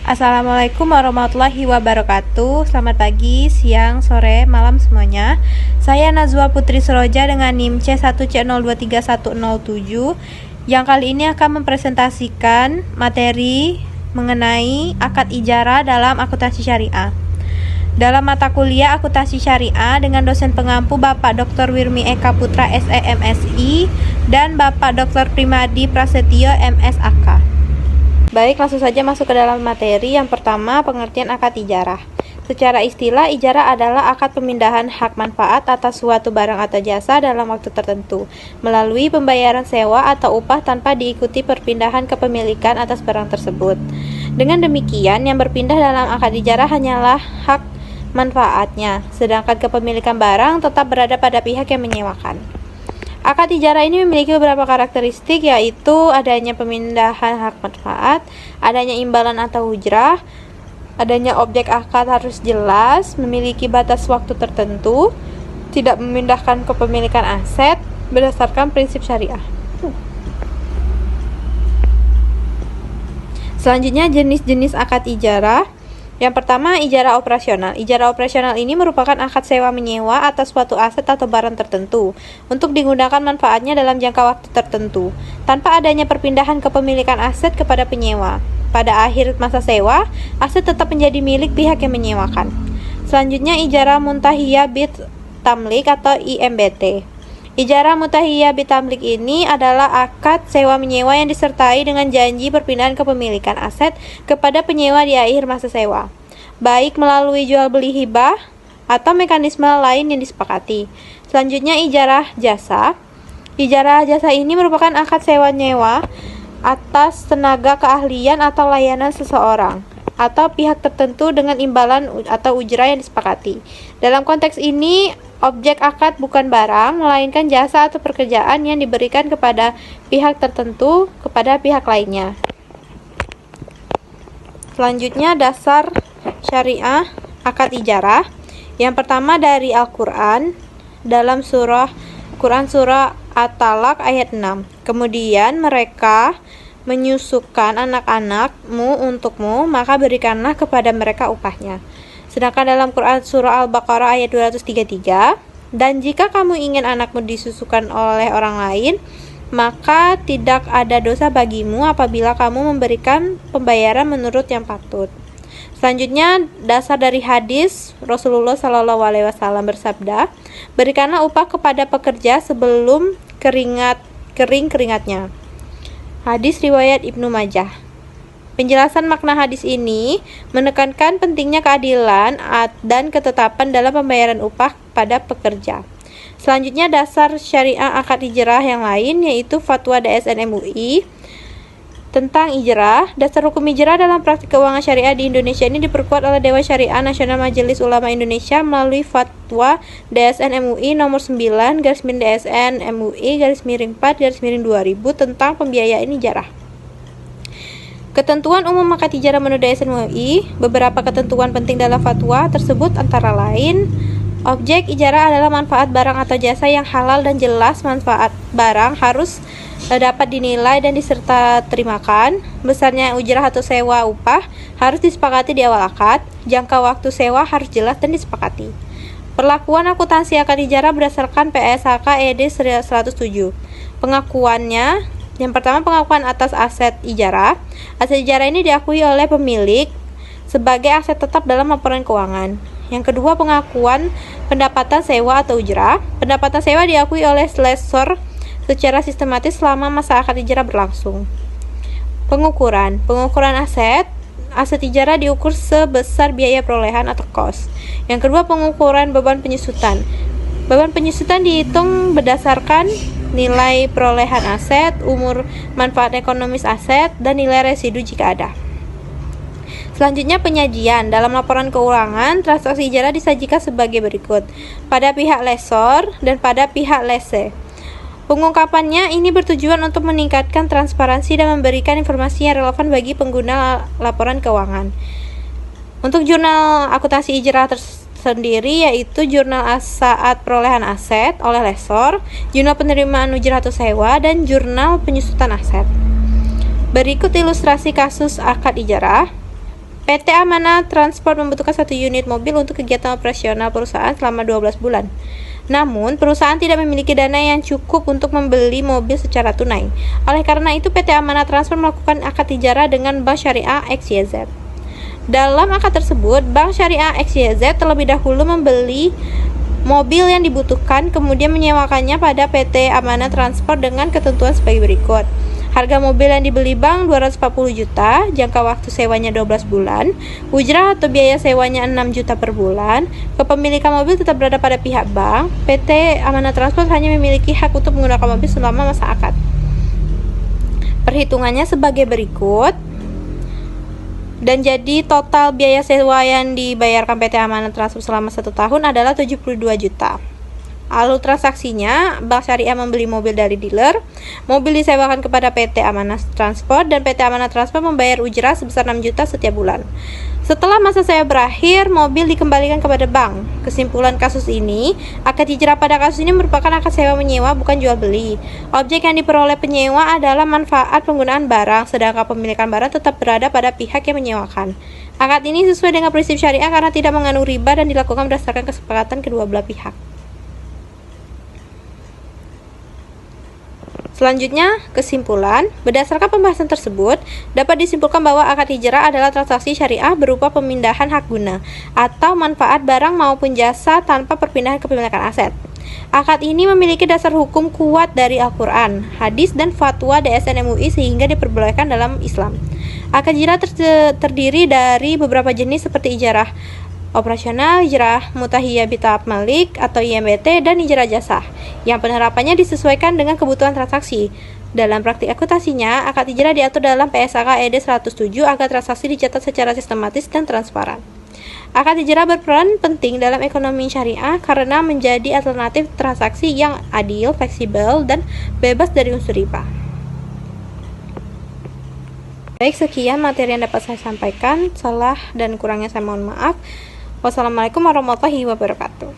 Assalamualaikum warahmatullahi wabarakatuh. Selamat pagi, siang, sore, malam semuanya. Saya Nazwa Putri Seroja dengan NIM C1C023107 yang kali ini akan mempresentasikan materi mengenai akad ijarah dalam akuntansi syariah. Dalam mata kuliah akuntansi syariah dengan dosen pengampu Bapak Dr. Wirmi Eka Putra SEMSI dan Bapak Dr. Primadi Prasetyo MSAK. Baik, langsung saja masuk ke dalam materi. Yang pertama, pengertian akad ijarah. Secara istilah, ijarah adalah akad pemindahan hak manfaat atas suatu barang atau jasa dalam waktu tertentu, melalui pembayaran sewa atau upah tanpa diikuti perpindahan kepemilikan atas barang tersebut. Dengan demikian, yang berpindah dalam akad ijarah hanyalah hak manfaatnya, sedangkan kepemilikan barang tetap berada pada pihak yang menyewakan. Akad ijarah ini memiliki beberapa karakteristik, yaitu adanya pemindahan hak manfaat, adanya imbalan atau ujrah, adanya objek akad harus jelas, memiliki batas waktu tertentu, tidak memindahkan kepemilikan aset berdasarkan prinsip syariah. Selanjutnya, jenis-jenis akad ijarah. Yang pertama, ijarah operasional. Ijarah operasional ini merupakan akad sewa menyewa atas suatu aset atau barang tertentu untuk digunakan manfaatnya dalam jangka waktu tertentu, tanpa adanya perpindahan kepemilikan aset kepada penyewa. Pada akhir masa sewa, aset tetap menjadi milik pihak yang menyewakan. Selanjutnya, ijarah muntahiyah bit tamlik atau IMBT. Ijarah muntahiyah bit tamlik ini adalah akad sewa menyewa yang disertai dengan janji perpindahan kepemilikan aset kepada penyewa di akhir masa sewa, baik melalui jual beli hibah atau mekanisme lain yang disepakati. Selanjutnya, ijarah jasa. Ijarah jasa ini merupakan akad sewa nyewa atas tenaga keahlian atau layanan seseorang atau pihak tertentu dengan imbalan atau ujrah yang disepakati. Dalam konteks ini, objek akad bukan barang, melainkan jasa atau pekerjaan yang diberikan kepada pihak tertentu kepada pihak lainnya. Selanjutnya, dasar syariah akad ijarah. Yang pertama dari Al-Quran, dalam Quran surah At-Talaq ayat 6. Kemudian mereka menyusukan anak-anakmu untukmu, maka berikanlah kepada mereka upahnya. Sedangkan dalam Quran surah Al-Baqarah ayat 233, dan jika kamu ingin anakmu disusukan oleh orang lain, maka tidak ada dosa bagimu apabila kamu memberikan pembayaran menurut yang patut. Selanjutnya, dasar dari hadis Rasulullah SAW bersabda, berikanlah upah kepada pekerja sebelum kering keringatnya. Hadis riwayat Ibnu Majah. Penjelasan makna hadis ini menekankan pentingnya keadilan dan ketetapan dalam pembayaran upah pada pekerja. Selanjutnya, dasar syariah akad ijarah yang lain, yaitu fatwa DSN MUI tentang ijarah. Dasar hukum ijarah dalam praktik keuangan syariah di Indonesia ini diperkuat oleh Dewan Syariah Nasional Majelis Ulama Indonesia melalui fatwa DSN MUI nomor 9/DSN MUI/4/2000 tentang pembiayaan ijarah. Ketentuan umum akad ijarah menurut DSN MUI. Beberapa ketentuan penting dalam fatwa tersebut antara lain, objek ijarah adalah manfaat barang atau jasa yang halal dan jelas. Manfaat barang harus dapat dinilai dan diserta terimakan. Besarnya ujrah atau sewa upah harus disepakati di awal akad. Jangka waktu sewa harus jelas dan disepakati. Perlakuan akuntansi akad ijarah berdasarkan PSAK ED 107. Pengakuannya, yang pertama, pengakuan atas aset ijarah. Aset ijarah ini diakui oleh pemilik sebagai aset tetap dalam laporan keuangan. Yang kedua, pengakuan pendapatan sewa atau ujrah. Pendapatan sewa diakui oleh lessor secara sistematis selama masa akad ijarah berlangsung. Pengukuran aset ijarah diukur sebesar biaya perolehan atau cost. Yang kedua, pengukuran beban penyusutan. Beban penyusutan dihitung berdasarkan nilai perolehan aset, umur manfaat ekonomis aset, dan nilai residu jika ada. Selanjutnya, penyajian. Dalam laporan keuangan, transaksi ijarah disajikan sebagai berikut: pada pihak lessor dan pada pihak lessee. Pengungkapannya ini bertujuan untuk meningkatkan transparansi dan memberikan informasi yang relevan bagi pengguna laporan keuangan. Untuk jurnal akuntansi ijarah sendiri, yaitu jurnal saat perolehan aset oleh lessor, jurnal penerimaan ujrah atau sewa, dan jurnal penyusutan aset. Berikut ilustrasi kasus akad ijarah. PT Amanah Transport membutuhkan 1 unit mobil untuk kegiatan operasional perusahaan selama 12 bulan. Namun, perusahaan tidak memiliki dana yang cukup untuk membeli mobil secara tunai. Oleh karena itu, PT Amanah Transport melakukan akad ijarah dengan Bank Syariah XYZ. Dalam akad tersebut, Bank Syariah XYZ terlebih dahulu membeli mobil yang dibutuhkan, kemudian menyewakannya pada PT Amanah Transport dengan ketentuan sebagai berikut. Harga mobil yang dibeli bank 240 juta, jangka waktu sewanya 12 bulan, ujrah atau biaya sewanya 6 juta per bulan, kepemilikan mobil tetap berada pada pihak bank, PT Amanah Transport hanya memiliki hak untuk menggunakan mobil selama masa akad. Perhitungannya sebagai berikut, dan jadi total biaya sewa yang dibayarkan PT Amanah Transport selama 1 tahun adalah 72 juta. Alur transaksinya, Bank Syariah membeli mobil dari dealer, mobil disewakan kepada PT Amanah Transport, dan PT Amanah Transport membayar ujrah sebesar 6 juta setiap bulan. Setelah masa sewa berakhir, mobil dikembalikan kepada bank. Kesimpulan kasus ini, akad hijrah pada kasus ini merupakan akad sewa menyewa, bukan jual beli. Objek yang diperoleh penyewa adalah manfaat penggunaan barang, sedangkan pemilikan barang tetap berada pada pihak yang menyewakan. Akad ini sesuai dengan prinsip syariah karena tidak mengandung riba dan dilakukan berdasarkan kesepakatan kedua belah pihak. Selanjutnya, kesimpulan. Berdasarkan pembahasan tersebut, dapat disimpulkan bahwa akad hijrah adalah transaksi syariah berupa pemindahan hak guna atau manfaat barang maupun jasa tanpa perpindahan kepemilikan aset. Akad ini memiliki dasar hukum kuat dari Al-Quran, hadis, dan fatwa DSN MUI sehingga diperbolehkan dalam Islam. Akad hijrah terdiri dari beberapa jenis seperti ijarah operasional, ijarah mutahiyah bita'ab malik atau IMBT, dan ijarah jasa yang penerapannya disesuaikan dengan kebutuhan transaksi. Dalam praktik akutasinya, akad hijrah diatur dalam PSAK ED 107 agar transaksi dicatat secara sistematis dan transparan. Akad hijrah berperan penting dalam ekonomi syariah karena menjadi alternatif transaksi yang adil, fleksibel, dan bebas dari unsur riba. Baik, sekian materi yang dapat saya sampaikan. Salah dan kurangnya saya mohon maaf. Wassalamualaikum warahmatullahi wabarakatuh.